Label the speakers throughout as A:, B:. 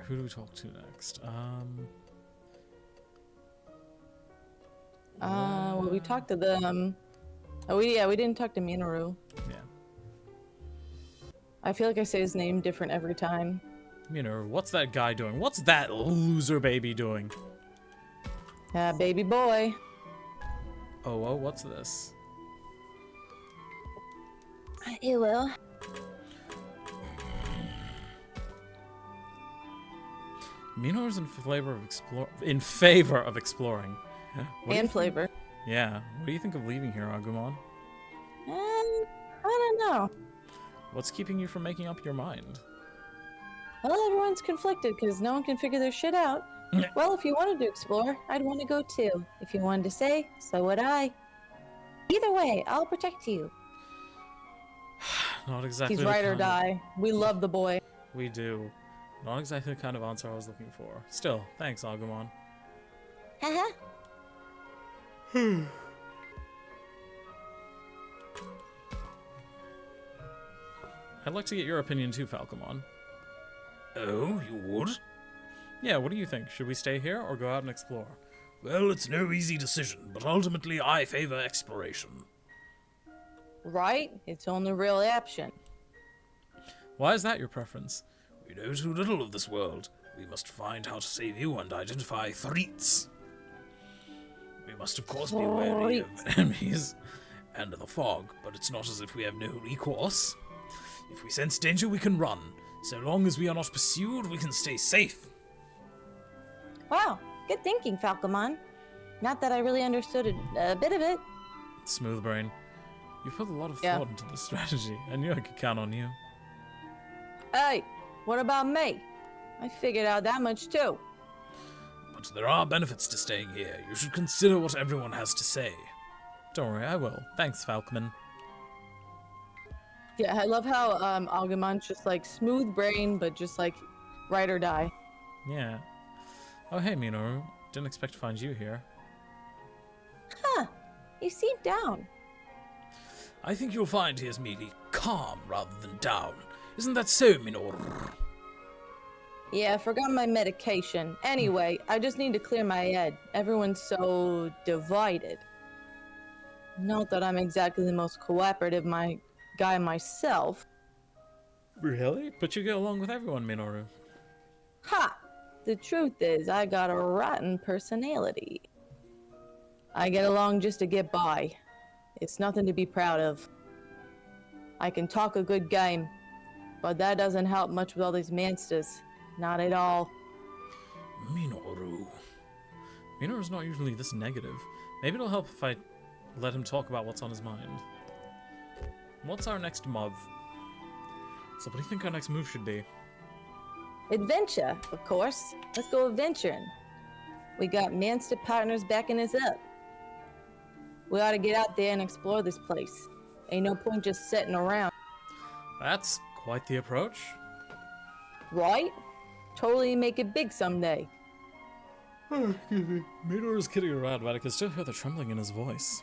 A: Who do we talk to next?
B: Well, we talked to them. Oh, we didn't talk to Minoru.
A: Yeah.
B: I feel like I say his name different every time.
A: Minoru, what's that guy doing? What's that loser baby doing?
B: Baby boy.
A: Oh, what's this?
B: It will.
A: Minoru's in favor of exploring.
B: And flavor.
A: Yeah. What do you think of leaving here, Agumon?
B: I don't know.
A: What's keeping you from making up your mind?
B: Well, everyone's conflicted because no one can figure their shit out. Well, if you wanted to explore, I'd want to go too. If you wanted to stay, so would I. Either way, I'll protect you.
A: Not exactly.
B: He's right or die. We love the boy.
A: We do. Not exactly the kind of answer I was looking for. Still, thanks, Agumon.
B: Haha.
A: I'd like to get your opinion too, Falcomon.
C: Oh, you would?
A: Yeah, what do you think? Should we stay here or go out and explore?
C: Well, it's no easy decision, but ultimately I favor exploration.
B: Right? It's only real option.
A: Why is that your preference?
C: We know too little of this world. We must find how to save you and identify threats. We must, of course, be wary of enemies and the fog, but it's not as if we have no recourse. If we sense danger, we can run. So long as we are not pursued, we can stay safe.
B: Wow, good thinking, Falcomon. Not that I really understood a bit of it.
A: Smooth brain. You've put a lot of thought into this strategy. I knew I could count on you.
B: Hey, what about me? I figured out that much too.
C: But there are benefits to staying here. You should consider what everyone has to say.
A: Don't worry, I will. Thanks, Falcomon.
B: Yeah, I love how Agumon's just like smooth brain, but just like ride or die.
A: Yeah. Oh, hey, Minoru. Didn't expect to find you here.
B: Huh. You seem down.
C: I think you'll find he is merely calm rather than down. Isn't that so, Minoru?
B: Yeah, I forgot my medication. Anyway, I just need to clear my head. Everyone's so divided. Not that I'm exactly the most cooperative guy myself.
A: Really? But you get along with everyone, Minoru.
B: Ha! The truth is, I got a rotten personality. I get along just to get by. It's nothing to be proud of. I can talk a good game, but that doesn't help much with all these monsters. Not at all.
C: Minoru.
A: Minoru's not usually this negative. Maybe it'll help if I let him talk about what's on his mind. What's our next move? So what do you think our next move should be?
B: Adventure, of course. Let's go adventuring. We got monster partners backing us up. We ought to get out there and explore this place. Ain't no point just sitting around.
A: That's quite the approach.
B: Right? Totally make it big someday.
A: Oh, excuse me. Minoru's kidding around, but I can still hear the trembling in his voice.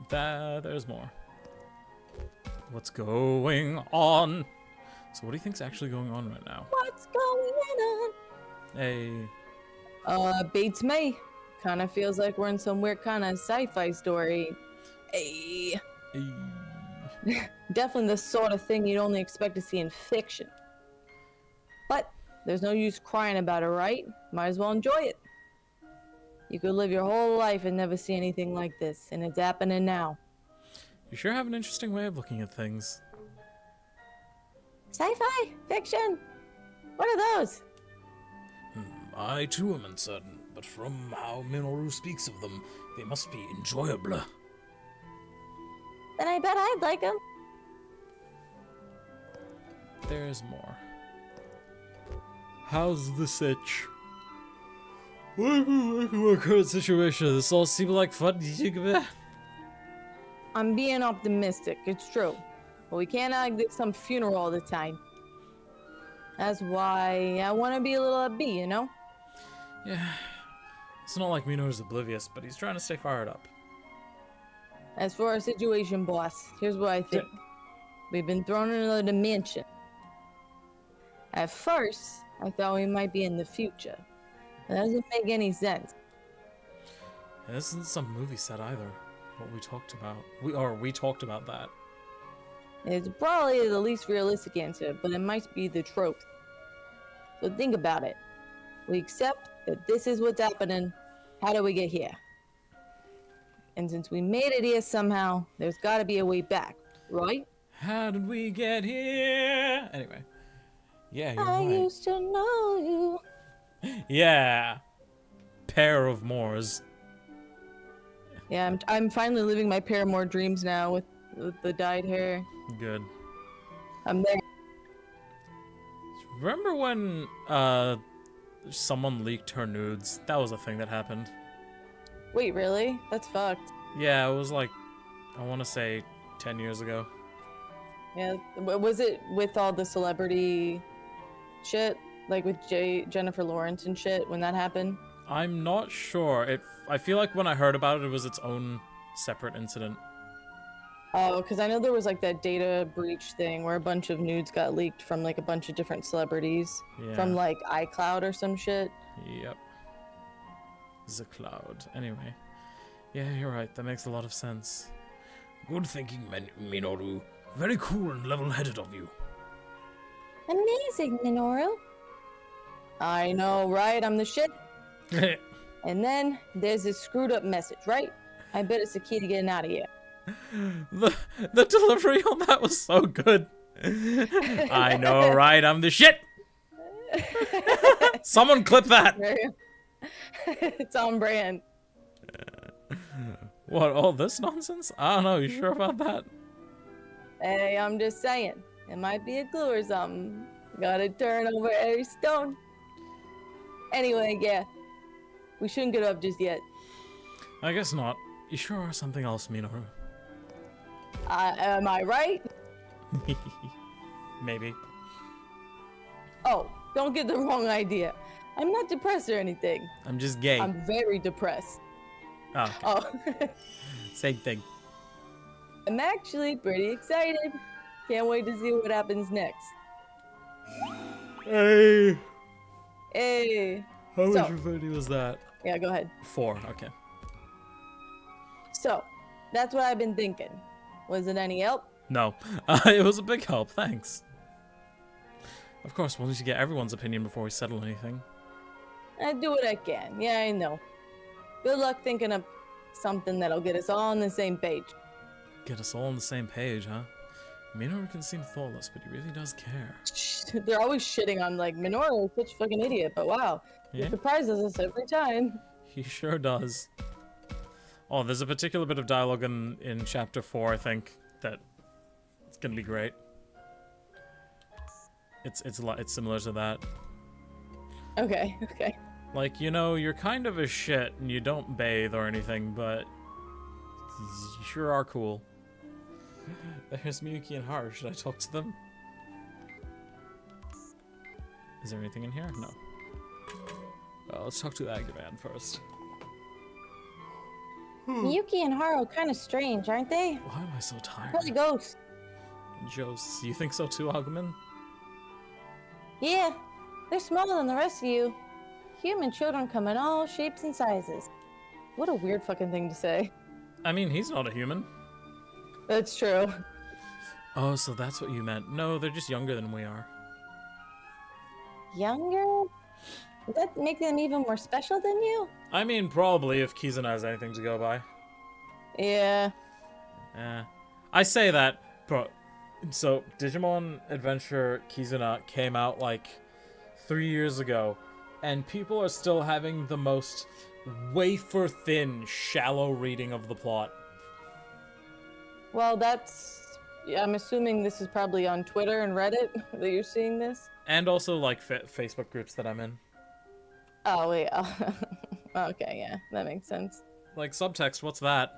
A: There's more. What's going on? So what do you think's actually going on right now?
B: What's going on?
A: Hey.
B: Beats me. Kinda feels like we're in some weird kind of sci-fi story. Hey. Definitely the sort of thing you'd only expect to see in fiction. But there's no use crying about it, right? Might as well enjoy it. You could live your whole life and never see anything like this, and it's happening now.
A: You sure have an interesting way of looking at things.
B: Sci-fi? Fiction? What are those?
C: I too am uncertain, but from how Minoru speaks of them, they must be enjoyable.
B: Then I bet I'd like them.
A: There's more. How's the sitch? What current situation? This all seems like fun.
B: I'm being optimistic, it's true. But we can't act like some funeral all the time. That's why I want to be a little upbeat, you know?
A: Yeah. It's not like Minoru's oblivious, but he's trying to stay fired up.
B: As for our situation, boss, here's what I think. We've been thrown in another dimension. At first, I thought we might be in the future. That doesn't make any sense.
A: And this isn't some movie set either. What we talked about. We talked about that.
B: It's probably the least realistic answer, but it might be the truth. So think about it. We accept that this is what's happening. How do we get here? And since we made it here somehow, there's gotta be a way back, right?
A: How did we get here? Anyway. Yeah, you're
B: I
A: right.
B: used to know you.
A: Yeah. Pair of Moors.
B: Yeah, I'm finally living my Paramore dreams now with the dyed hair.
A: Good.
B: I'm there.
A: Remember when someone leaked her nudes? That was a thing that happened.
B: Wait, really? That's fucked.
A: Yeah, it was like, I want to say 10 years ago.
B: Yeah, was it with all the celebrity shit? Like with Jennifer Lawrence and shit when that happened?
A: I'm not sure. I feel like when I heard about it, it was its own separate incident.
B: Oh, because I know there was like that data breach thing where a bunch of nudes got leaked from like a bunch of different celebrities.
A: Yeah.
B: From like iCloud or some shit.
A: Yep. The cloud. Anyway. Yeah, you're right. That makes a lot of sense.
C: Good thinking, Minoru. Very cool and level-headed of you.
B: Amazing, Minoru. I know, right? I'm the shit. And then there's this screwed up message, right? I bet it's the key to getting out of here.
A: The delivery on that was so good. I know, right? I'm the shit. Someone clip that.
B: It's on brand.
A: What, all this nonsense? I don't know. You sure about that?
B: Hey, I'm just saying. It might be a clue or something. Gotta turn over every stone. Anyway, yeah. We shouldn't get up just yet.
A: I guess not. You sure are something else, Minoru.
B: Am I right?
A: Maybe.
B: Oh, don't get the wrong idea. I'm not depressed or anything.
A: I'm just gay.
B: I'm very depressed.
A: Oh, okay.
B: Oh.
A: Same thing.
B: I'm actually pretty excited. Can't wait to see what happens next.
A: Hey.
B: Hey.
A: How much
B: So-
A: of a was that?
B: Yeah, go ahead.
A: 4. Okay.
B: So, that's what I've been thinking. Was it any help?
A: No. It was a big help. Thanks. Of course, we'll need to get everyone's opinion before we settle anything.
B: I do what I can. Yeah, I know. Good luck thinking of something that'll get us all on the same page.
A: Get us all on the same page, huh? Minoru can seem thoughtless, but he really does care.
B: They're always shitting on like Minoru is such a fucking idiot, but wow, he
A: Yeah.
B: surprises us every time.
A: He sure does. Oh, there's a particular bit of dialogue in chapter 4, I think, that it's gonna be great. It's similar to that.
B: Okay, okay.
A: Like, you know, you're kind of a shit and you don't bathe or anything, but you sure are cool. There's Miyuki and Haru. Should I talk to them? Is there anything in here? No. Let's talk to Agumon first.
B: Miyuki and Haru kind of strange, aren't they?
A: Why am I so tired?
B: Probably ghosts.
A: Jose, you think so too, Agumon?
B: Yeah, they're smaller than the rest of you. Human children come in all shapes and sizes. What a weird fucking thing to say.
A: I mean, he's not a human.
B: That's true.
A: Oh, so that's what you meant. No, they're just younger than we are.
B: Younger? Would that make them even more special than you?
A: I mean, probably if Kizuna has anything to go by.
B: Yeah.
A: I say that, but so Digimon Adventure Kizuna came out like 3 years ago, and people are still having the most wafer-thin, shallow reading of the plot.
B: Well, yeah, I'm assuming this is probably on Twitter and Reddit that you're seeing this.
A: And also, like, Facebook groups that I'm in.
B: Oh, wait. Okay, yeah, that makes sense.
A: Like, subtext, what's that?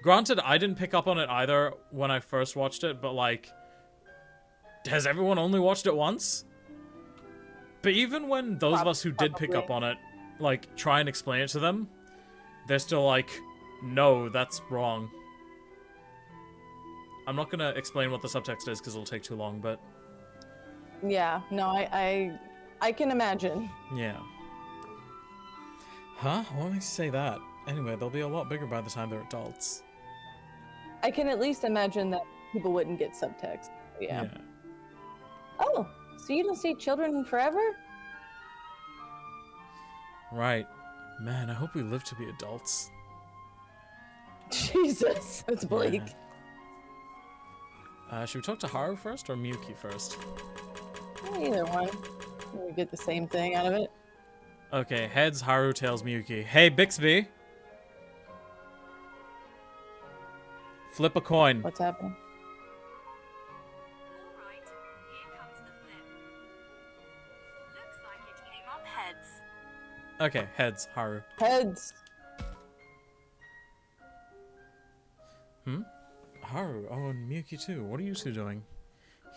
A: Granted, I didn't pick up on it either when I first watched it, but, like, has everyone only watched it once? But even when those of us who did pick up on it, like, try and explain it to them, they're still like, no, that's wrong. I'm not gonna explain what the subtext is because it'll take too long, but
B: Yeah, no, I can imagine.
A: Yeah. Huh? What makes you say that? Anyway, they'll be a lot bigger by the time they're adults.
B: I can at least imagine that people wouldn't get subtext. Yeah. Oh, so you don't see children forever?
A: Right. Man, I hope we live to be adults.
B: Jesus, that's bleak.
A: Yeah. Should we talk to Haru first or Miyuki first?
B: Either one. We get the same thing out of it.
A: Okay, heads Haru, tails Miyuki. Hey, Bixby! Flip a coin.
B: What's happening?
D: Alright, here comes the flip. Looks like it came up heads.
A: Okay, heads, Haru.
B: Heads.
A: Haru, oh, and Miyuki too. What are you two doing?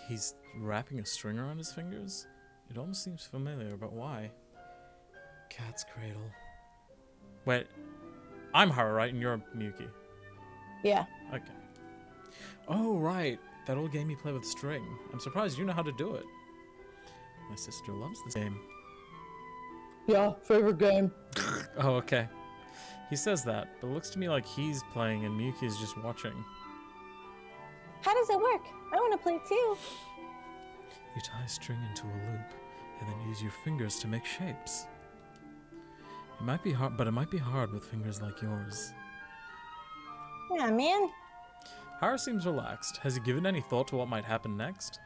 A: He's wrapping a string around his fingers? It almost seems familiar, but why? Cat's cradle. Wait, I'm Haru, right? And you're Miyuki.
B: Yeah.
A: Okay. Oh, right. That old game you play with string. I'm surprised you know how to do it. My sister loves this game.
B: Yeah, favorite game.
A: Oh, okay. He says that, but it looks to me like he's playing and Miyuki's just watching.
B: How does it work? I want to play too.
A: You tie string into a loop, and then use your fingers to make shapes. It might be hard, but it might be hard with fingers like yours.
B: Yeah, man.
A: Haru seems relaxed. Has he given any thought to what might happen next?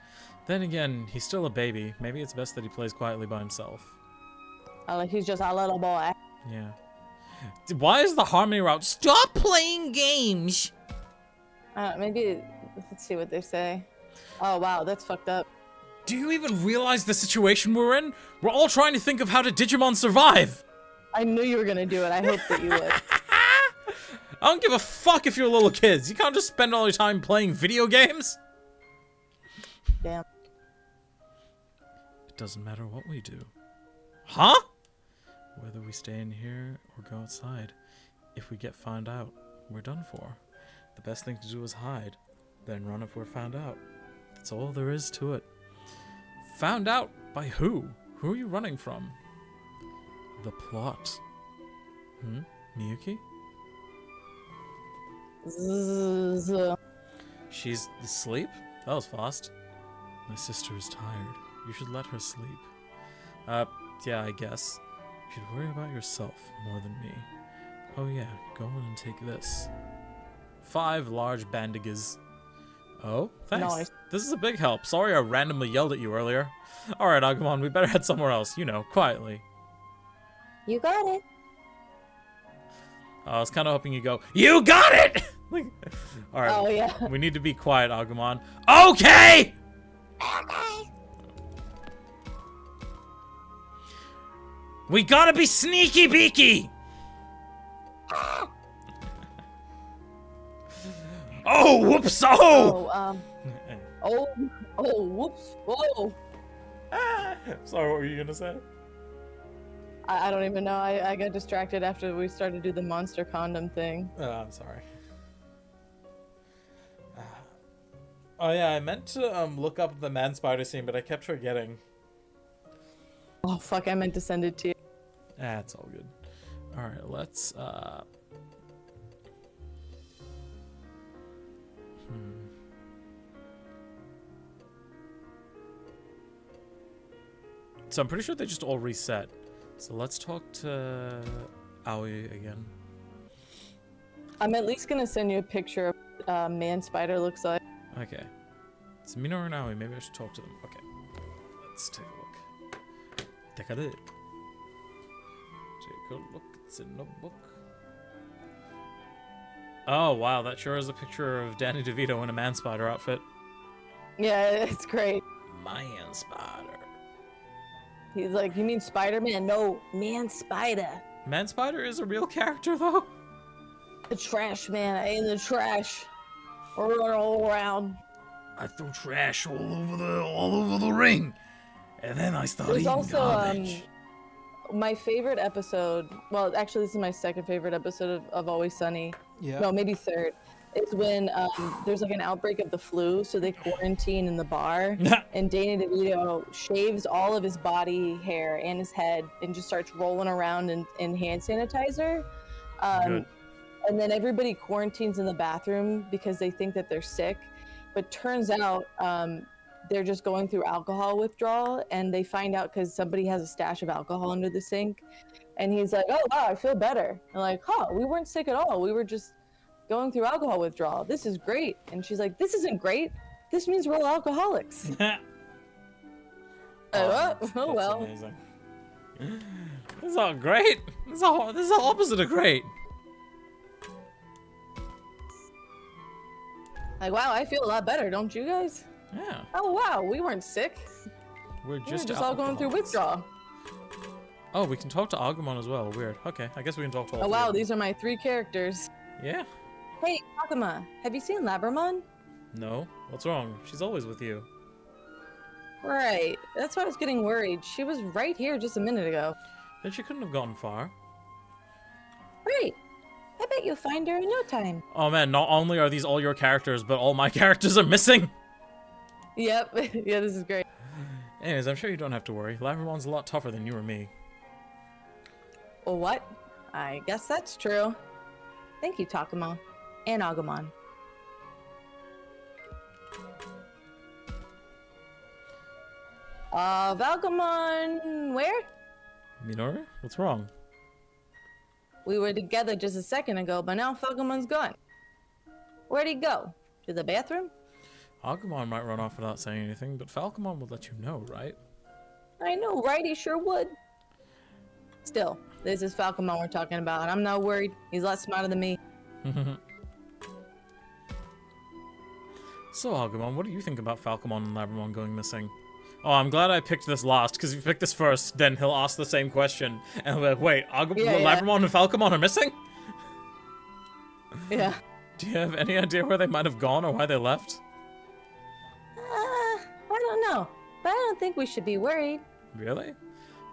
A: Then again, he's still a baby. Maybe it's best that he plays quietly by himself.
B: Like he's just a little boy.
A: Yeah. Why is the harmony route? Stop playing games!
B: Maybe, let's see what they say. Oh, wow, that's fucked up.
A: Do you even realize the situation we're in? We're all trying to think of how to Digimon survive!
B: I knew you were gonna do it. I hoped that you would.
A: I don't give a fuck if you're little kids. You can't just spend all your time playing video games.
B: Damn.
A: It doesn't matter what we do. Huh? Whether we stay in here or go outside, if we get found out, we're done for. The best thing to do is hide, then run if we're found out. That's all there is to it. Found out by who? Who are you running from? The plot. Miyuki?
B: Zzz.
A: She's asleep? That was fast. My sister is tired. You should let her sleep. Yeah, I guess. You should worry about yourself more than me. Oh yeah, go on and take this. 5 large bandages. Oh, thanks.
B: Nice.
A: This is a big help. Sorry I randomly yelled at you earlier. Alright, Agumon, we better head somewhere else. You know, quietly.
B: You got it.
A: I was kind of hoping you'd go, you got it! Alright,
B: Oh, yeah.
A: we need to be quiet, Agumon. Okay! We gotta be sneaky beaky! Oh, whoops, oh!
B: Whoops, whoa.
A: Sorry, what were you gonna say?
B: I don't even know. I got distracted after we started to do the monster condom thing.
A: I'm sorry. Oh yeah, I meant to look up the man spider scene, but I kept forgetting.
B: Oh, fuck, I meant to send it to you.
A: It's all good. Alright, let's, So I'm pretty sure they just all reset. So let's talk to Aoi again.
B: I'm at least gonna send you a picture of what man spider looks like.
A: Okay. It's Minoru and Aoi. Maybe I should talk to them. Okay. Let's take a look. Take a look. Take a look. It's in the book. Oh, wow. That sure is a picture of Danny DeVito in a man spider outfit.
B: Yeah, it's great.
A: Man spider.
B: He's like, you mean Spider-Man? No, man spider.
A: Man spider is a real character, though?
B: The trash man. I ate the trash. We're running all around.
C: I threw trash all over the ring, and then I started
B: There's
C: eating
B: also
C: garbage.
B: my favorite episode. Well, actually, this is my second favorite episode of Always Sunny.
A: Yeah.
B: No, maybe third. is when there's like an outbreak of the flu, so they quarantine in the bar, and Danny DeVito shaves all of his body hair and his head and just starts rolling around in hand sanitizer.
A: Good.
B: And then everybody quarantines in the bathroom because they think that they're sick, but turns out they're just going through alcohol withdrawal, and they find out because somebody has a stash of alcohol under the sink, and he's like, "Oh wow, I feel better." And like, "Huh, we weren't sick at all. We were just going through alcohol withdrawal. This is great." And she's like, "This isn't great. This means we're all alcoholics."
A: That's
B: Well.
A: amazing. This is all great. This is the opposite of great.
B: Like, wow, I feel a lot better, don't you guys?
A: Yeah.
B: Oh wow, we weren't sick.
A: We're
B: We were
A: just
B: just all going through
A: alcoholics.
B: withdrawal.
A: Oh, we can talk to Agumon as well. Weird. Okay, I guess we can talk to all
B: Oh
A: three
B: wow,
A: of them.
B: these are my 3 characters.
A: Yeah.
B: Hey, Takuma, have you seen Labramon?
A: No. What's wrong? She's always with you.
B: Right, that's why I was getting worried. She was right here just a minute ago.
A: Then she couldn't have gone far.
B: Right, I bet you'll find her in no time.
A: Oh man, not only are these all your characters, but all my characters are missing.
B: Yep, yeah, this is great.
A: Anyways, I'm sure you don't have to worry. Labramon's a lot tougher than you or me.
B: Well, what? I guess that's true. Thank you, Takuma. And Agumon. Valgamon, where?
A: Minoru? What's wrong?
B: We were together just a second ago, but now Falcomon's gone. Where'd he go? To the bathroom?
A: Agumon might run off without saying anything, but Falcomon would let you know, right?
B: I know, right? He sure would. Still, this is Falcomon we're talking about, and I'm not worried. He's a lot smarter than me.
A: So, Agumon, what do you think about Falcomon and Labramon going missing? Oh, I'm glad I picked this last, because if you pick this first, then he'll ask the same question, and he'll be like, wait, Labramon and Falcomon are missing?
B: Yeah.
A: Do you have any idea where they might have gone or why they left?
B: I don't know, but I don't think we should be worried.
A: Really?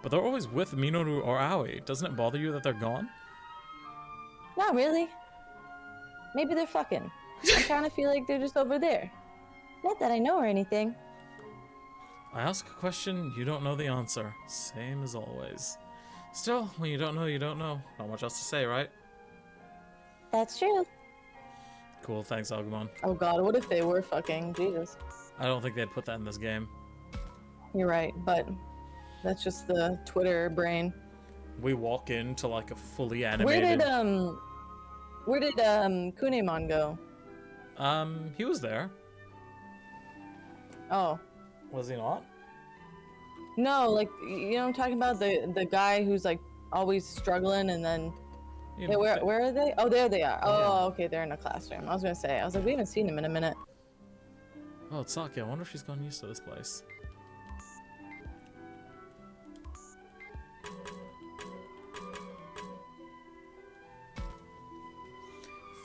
A: But they're always with Minoru or Aoi. Doesn't it bother you that they're gone?
B: Not really. Maybe they're fucking. I kind of feel like they're just over there. Not that I know or anything.
A: I ask a question, you don't know the answer. Same as always. Still, when you don't know, you don't know. Not much else to say, right?
B: That's true.
A: Cool, thanks, Agumon.
B: Oh god, what if they were fucking? Jesus.
A: I don't think they'd put that in this game.
B: You're right, but that's just the Twitter brain.
A: We walk into like a fully animated...
B: Where did Kunemon go?
A: He was there.
B: Oh.
A: Was he not?
B: No, like, you know what I'm talking about? The guy who's like always struggling and then...
A: You
B: Yeah,
A: know,
B: where are they? Oh, there they are. Oh,
A: Yeah.
B: okay, they're in a classroom. I was gonna say, I was like, we haven't seen him in a minute.
A: Oh, it's Saki. I wonder if she's gotten used to this place.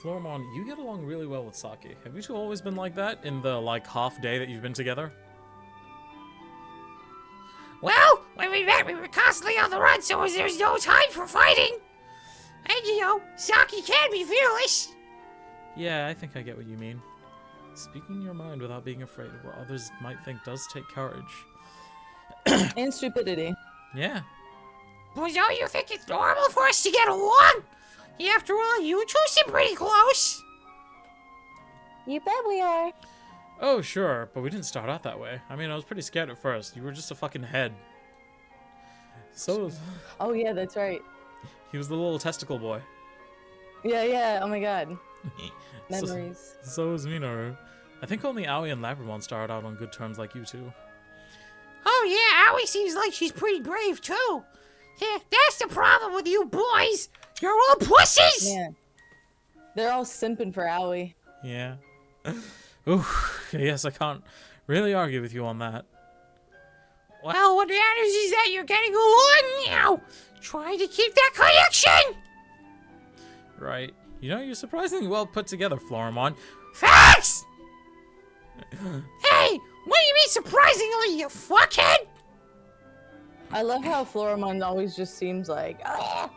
A: Floramon, you get along really well with Saki. Have you two always been like that in the, like, half day that you've been together?
E: Well, when we met, we were constantly on the run, so there's no time for fighting. And you know, Saki can be fearless.
A: Yeah, I think I get what you mean. Speaking your mind without being afraid of what others might think does take courage.
B: And stupidity.
A: Yeah.
E: But don't you think it's normal for us to get along? After all, you two seem pretty close.
B: You bet we are.
A: Oh, sure, but we didn't start out that way. I mean, I was pretty scared at first. You were just a fucking head. So,
B: Oh yeah, that's right.
A: he was the little testicle boy.
B: Yeah, oh my god.
A: So-
B: Memories.
A: So is Minoru. I think only Aoi and Labramon started out on good terms like you two.
E: Oh yeah, Aoi seems like she's pretty brave too. Yeah, that's the problem with you boys. You're all pussies.
B: Man. They're all simping for Aoi.
A: Yeah. Ooh, yes, I can't really argue with you on that.
E: Well, what matters is that you're getting along now. Trying to keep that connection.
A: Right. You know, you're surprisingly well put together, Floramon.
E: Thanks. Hey, what do you mean surprisingly, you fuckhead?
B: I love how Floramon always just seems like,
E: Ah.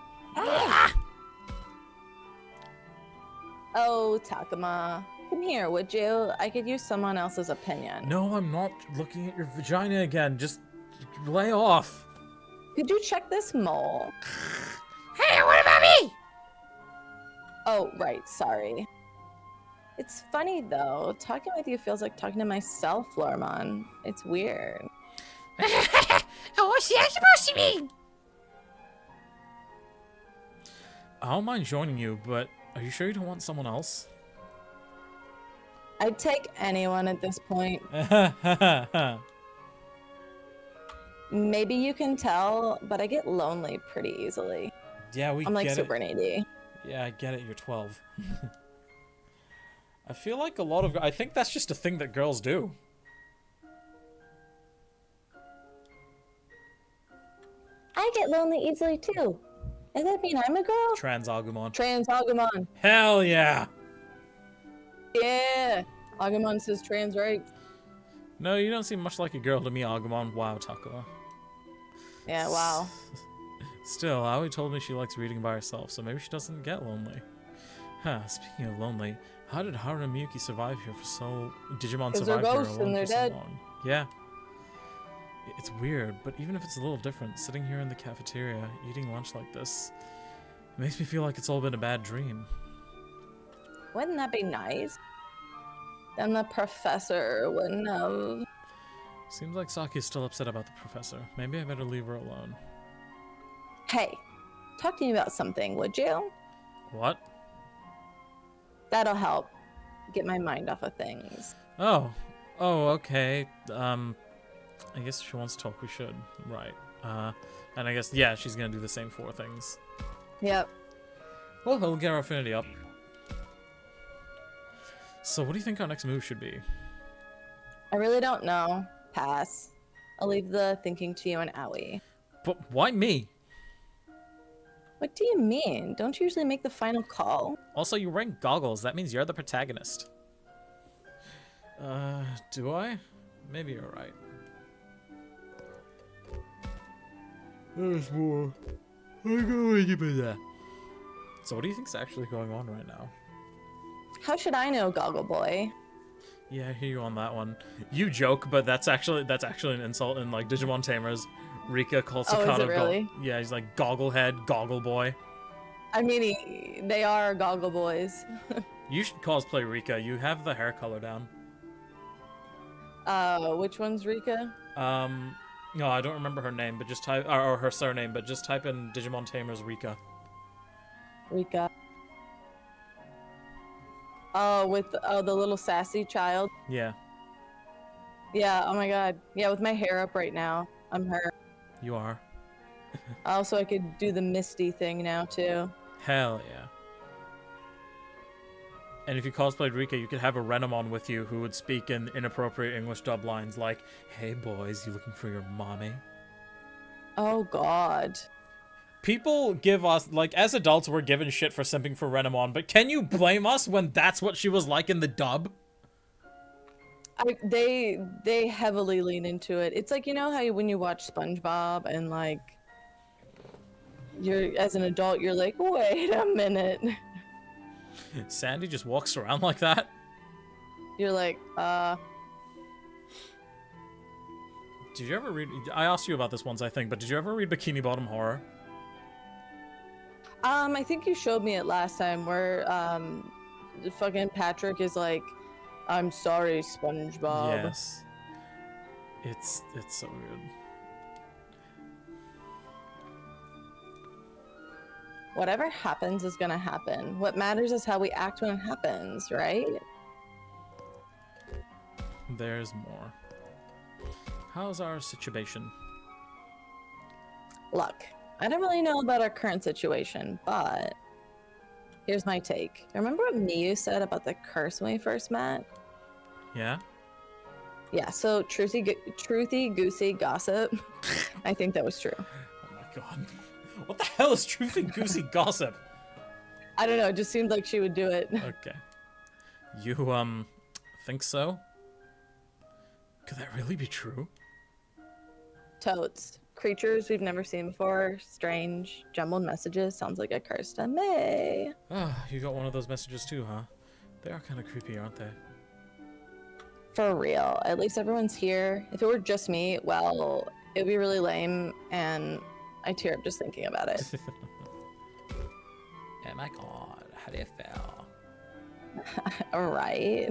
B: Oh, Takuma. Come here, would you? I could use someone else's opinion.
A: No, I'm not looking at your vagina again. Just lay off.
B: Could you check this mole?
E: Hey, what about me?
B: Oh, right, sorry. It's funny though. Talking with you feels like talking to myself, Lormon. It's weird.
E: Oh, what's that supposed to mean?
A: I don't mind joining you, but are you sure you don't want someone else?
B: I'd take anyone at this point. Maybe you can tell, but I get lonely pretty easily.
A: Yeah, we
B: I'm like
A: get
B: super
A: it.
B: needy.
A: Yeah, I get it. You're 12. I feel like a lot of... I think that's just a thing that girls do.
B: I get lonely easily too. Does that mean I'm a girl?
A: Trans Agumon.
B: Trans Agumon.
A: Hell yeah!
B: Yeah. Agumon says trans, right?
A: No, you don't seem much like a girl to me, Agumon. Wow, Takuma.
B: Yeah, wow.
A: Still, Aoi told me she likes reading by herself, so maybe she doesn't get lonely. Huh, speaking of lonely, how did Haru and Miyuki survive here for so... Digimon
B: 'Cause they're
A: survived here
B: ghosts
A: alone
B: and they're
A: for so
B: dead.
A: long? Yeah. It's weird, but even if it's a little different, sitting here in the cafeteria, eating lunch like this, it makes me feel like it's all been a bad dream.
B: Wouldn't that be nice? Then the professor wouldn't have...
A: Seems like Saki's still upset about the professor. Maybe I better leave her alone.
B: Hey, talk to me about something, would you?
A: What?
B: That'll help get my mind off of things.
A: Oh. Oh, okay. I guess if she wants to talk, we should. Right. And I guess, yeah, she's gonna do the same 4 things.
B: Yep.
A: Well, we'll get our affinity up. So what do you think our next move should be?
B: I really don't know. Pass. I'll leave the thinking to you and Aoi.
A: But why me?
B: What do you mean? Don't you usually make the final call?
A: Also, you're wearing goggles. That means you're the protagonist. Do I? Maybe you're right. There's more. So what do you think's actually going on right now?
B: How should I know, Goggle Boy?
A: Yeah, I hear you on that one. You joke, but that's actually an insult in like Digimon Tamers. Rika calls
B: Oh, is
A: Sakata
B: it really?
A: yeah, he's like Gogglehead, Goggle Boy.
B: I mean, they are Goggle Boys.
A: You should cosplay Rika. You have the hair color down.
B: Which one's Rika?
A: No, I don't remember her name, but just type or her surname, but just type in Digimon Tamers Rika.
B: Rika. Oh, with the little sassy child.
A: Yeah,
B: Yeah, oh my god. Yeah, with my hair up right now. I'm her.
A: you are.
B: Also, I could do the Misty thing now, too.
A: Hell yeah. And if you cosplayed Rika, you could have a Renamon with you who would speak in inappropriate English dub lines like, "Hey boys, you looking for your mommy?"
B: Oh god.
A: People give us, like, as adults, we're given shit for simping for Renamon, but can you blame us when that's what she was like in the dub?
B: They heavily lean into it. It's like, you know how when you watch SpongeBob and like you're as an adult you're like, wait a minute.
A: Sandy just walks around like that?
B: You're like,
A: Did you ever read... I asked you about this once, I think, but did you ever read Bikini Bottom Horror?
B: I think you showed me it last time where fucking Patrick is like, I'm sorry, SpongeBob.
A: Yes. It's so weird.
B: Whatever happens is gonna happen. What matters is how we act when it happens, right?
A: There's more. How's our situation?
B: Look, I don't really know about our current situation, but here's my take. Remember what Miyu said about the curse when we first met?
A: Yeah?
B: Yeah, so truthy goosey gossip. I think that was true.
A: Oh my god. What the hell is Truth and Goosey Gossip?
B: I don't know, it just seemed like she would do it.
A: Okay. You, think so? Could that really be true?
B: Totes. creatures we've never seen before. Strange, jumbled messages. Sounds like a curse to me.
A: Ah, you got one of those messages too, huh? They are kind of creepy, aren't they?
B: For real. At least everyone's here. If it were just me, well, it would be really lame, and I tear up just thinking about it.
A: Oh my god, how do you feel?
B: Alright.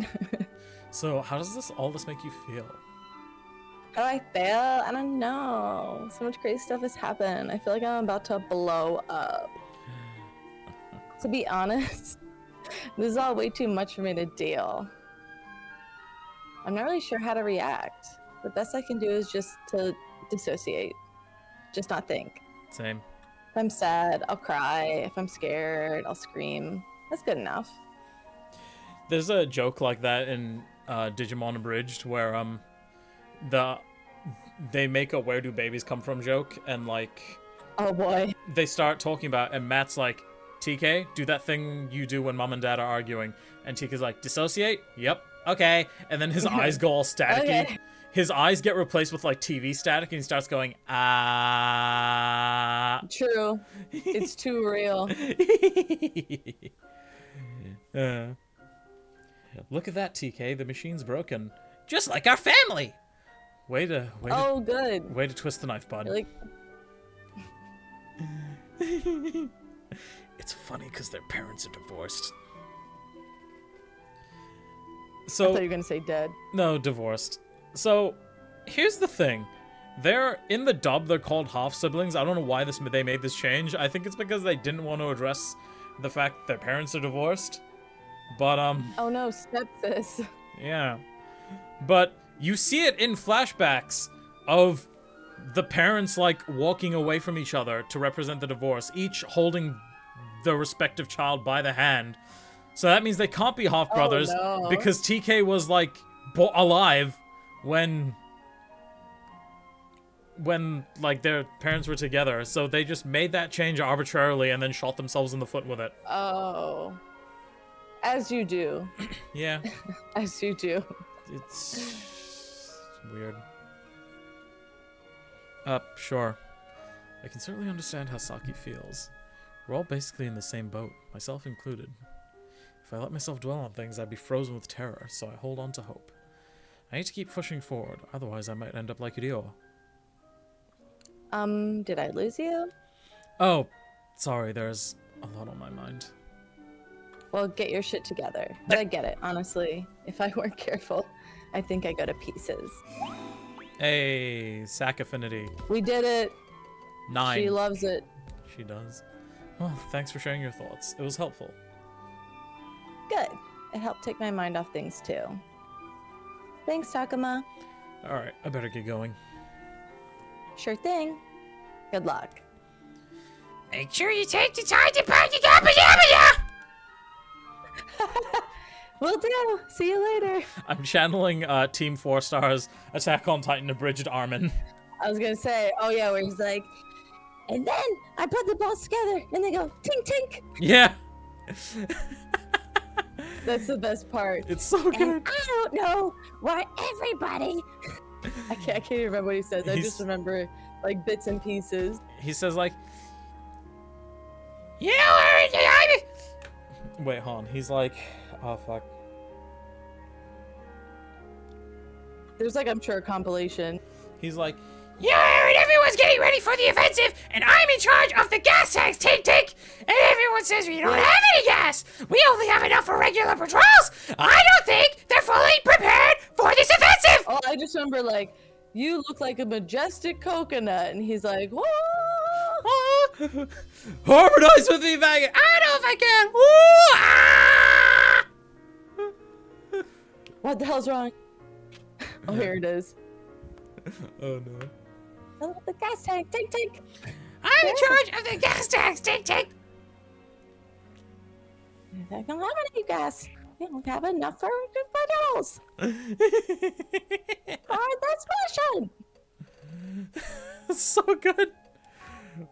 A: So, how does all this make you feel?
B: How do I feel? I don't know. So much crazy stuff has happened. I feel like I'm about to blow up. To be honest, this is all way too much for me to deal. I'm not really sure how to react. The best I can do is just to dissociate. Just not think.
A: Same.
B: If I'm sad, I'll cry. If I'm scared, I'll scream. That's good enough.
A: There's a joke like that in Digimon Abridged where they make a "where do babies come from" joke, and like
B: Oh boy.
A: they start talking about, and Matt's like, TK, do that thing you do when mom and dad are arguing, and TK's like, dissociate? Yep. Okay. And then his eyes go all staticky.
B: Okay.
A: His eyes get replaced with like TV static, and he starts going, ah.
B: True. It's too real.
A: Look at that, TK. The machine's broken. Just like our family. Way to
B: Oh, good.
A: way to twist the knife, bud.
B: Like,
C: It's funny because their parents are divorced.
B: I
A: So
B: thought you were gonna say dead.
A: no, divorced. So here's the thing. They're in the dub. They're called half siblings. I don't know why they made this change. I think it's because they didn't want to address the fact their parents are divorced. But
B: Oh no, stepsis.
A: yeah. But you see it in flashbacks of the parents like walking away from each other to represent the divorce, each holding the respective child by the hand. So that means they can't be half brothers
B: no.
A: because TK was like alive when like their parents were together. So they just made that change arbitrarily and then shot themselves in the foot with it.
B: Oh. As you do.
A: Yeah.
B: As you do.
A: It's weird. Sure. I can certainly understand how Saki feels. We're all basically in the same boat, myself included. If I let myself dwell on things, I'd be frozen with terror, so I hold on to hope. I need to keep pushing forward, otherwise I might end up like Ryo.
B: Did I lose you?
A: Oh, sorry, there's a lot on my mind.
B: Well, get your shit together. But I get it, honestly. If I weren't careful, I think I go to pieces.
A: Hey, Sack Affinity.
B: We did it.
A: 9.
B: She loves it.
A: She does. Well, thanks for sharing your thoughts. It was helpful.
B: Good. It helped take my mind off things too. Thanks, Takuma.
A: Alright, I better get going.
B: Sure thing. Good luck.
E: Make sure you take the time to pack it up and
B: Will do. See you later.
A: I'm channeling Team 4 Stars Attack on Titan Abridged Armin.
B: I was gonna say, oh yeah, where he's like, and then I put the balls together and they go tink tink.
A: Yeah.
B: That's the best part.
A: It's so
B: And
A: good.
B: I don't know why everybody. I can't even remember what he says. I
A: He's-
B: just remember like bits and pieces.
A: He says like,
E: you know,
A: wait, hold on. He's like, oh fuck.
B: There's like, I'm sure, a compilation.
A: He's like,
E: you heard everyone's getting ready for the offensive, and I'm in charge of the gas tanks, Tink Tink. And everyone says we don't have any gas. We only have enough for regular patrols. I don't think they're fully prepared for this offensive.
B: Oh, I just remember like, you look like a majestic coconut, and he's like, whoa.
A: harmonize with me, faggot.
E: I don't know if I can. Ooh, ah!
B: What the hell's wrong? Oh, here it is.
A: Oh no.
B: Oh, the gas tank, tink tink.
E: I'm in charge of the gas tanks, Tink Tink.
B: I don't have any gas. We don't have enough for patrols. That's passion.
A: So good.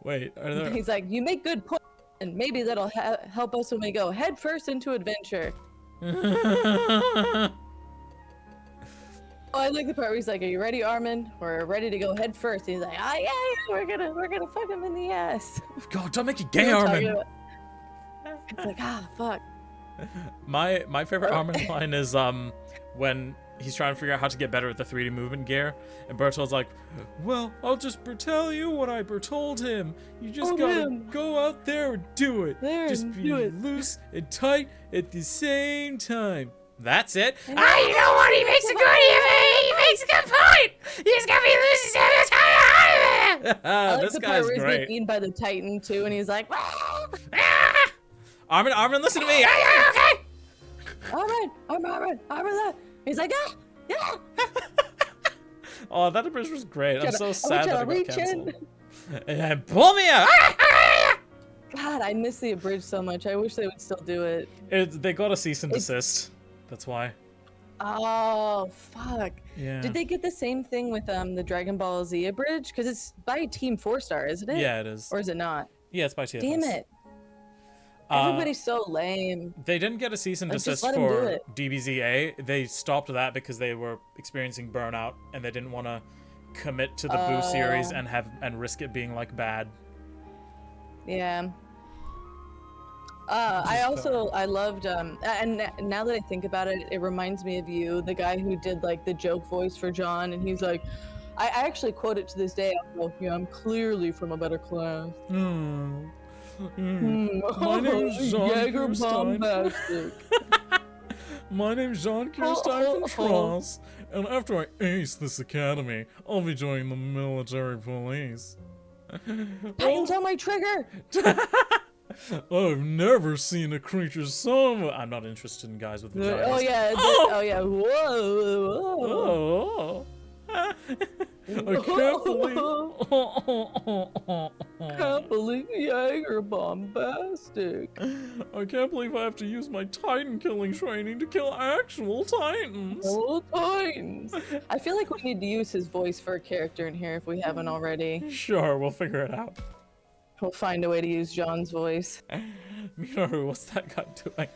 A: Wait, are there?
B: He's like, you make good points, and maybe that'll help us when we go head first into adventure. Oh, I like the part where he's like, "Are you ready, Armin? We're ready to go head first." And he's like, "Ah, yeah, we're gonna fuck him in the ass."
A: God, don't make it gay,
B: You know what I'm
A: Armin.
B: talking about? It's like, ah, fuck.
A: My favorite Armin line is when he's trying to figure out how to get better at the 3D movement gear, and Bertolt's like, "Well, I'll just tell you what I told him. You just gotta go out there and do it. Just be loose and tight at the same time. That's it."
E: Ah, you know what? He makes a good point. He's gonna be losing every time.
B: I like
A: This
B: the
A: guy's
B: part where he's
A: great.
B: getting eaten by the Titan too, and he's like, "Ah,
A: Armin, listen to me.
E: Okay.
B: Armin, that." He's like, "Ah, yeah."
A: Oh, that impression was great. I'm so
B: I
A: sad that
B: want you
A: it
B: to
A: got
B: reach in.
A: canceled. And pull me out.
B: God, I miss the abridged so much. I wish they would still do it.
A: They got a cease and desist. That's why.
B: Oh, fuck.
A: Yeah.
B: Did they get the same thing with the Dragon Ball Z abridged? Because it's by Team 4-Star, isn't it?
A: Yeah, it is.
B: Or is it not?
A: Yeah, it's by TFS.
B: Damn it. Everybody's so lame.
A: They didn't get a cease and
B: Just
A: desist
B: let 'em do
A: for
B: it.
A: DBZA. They stopped that because they were experiencing burnout and they didn't want to commit to the Boo series and risk it being like bad.
B: Yeah. I loved and now that I think about it, it reminds me of you, the guy who did like the joke voice for John, and he's like, I actually quote it to this day. I'm like, "Yeah, I'm clearly from a better class."
A: My name's Jean
B: Jaeger
A: Kirstein.
B: bombastic.
A: My name's Jean Kirstein from Tross, and after I ace this academy, I'll be joining the military police.
B: Titans on my trigger.
A: I've never seen a creature so... I'm not interested in guys with vaginas.
B: Oh yeah. Oh yeah. Whoa.
A: Oh. I
B: Can't believe Jaeger bombastic.
A: I can't believe I have to use my Titan killing training to kill actual Titans.
B: All times. I feel like we need to use his voice for a character in here if we haven't already.
A: Sure, we'll figure it out.
B: We'll find a way to use John's voice.
A: Minoru, what's that guy doing?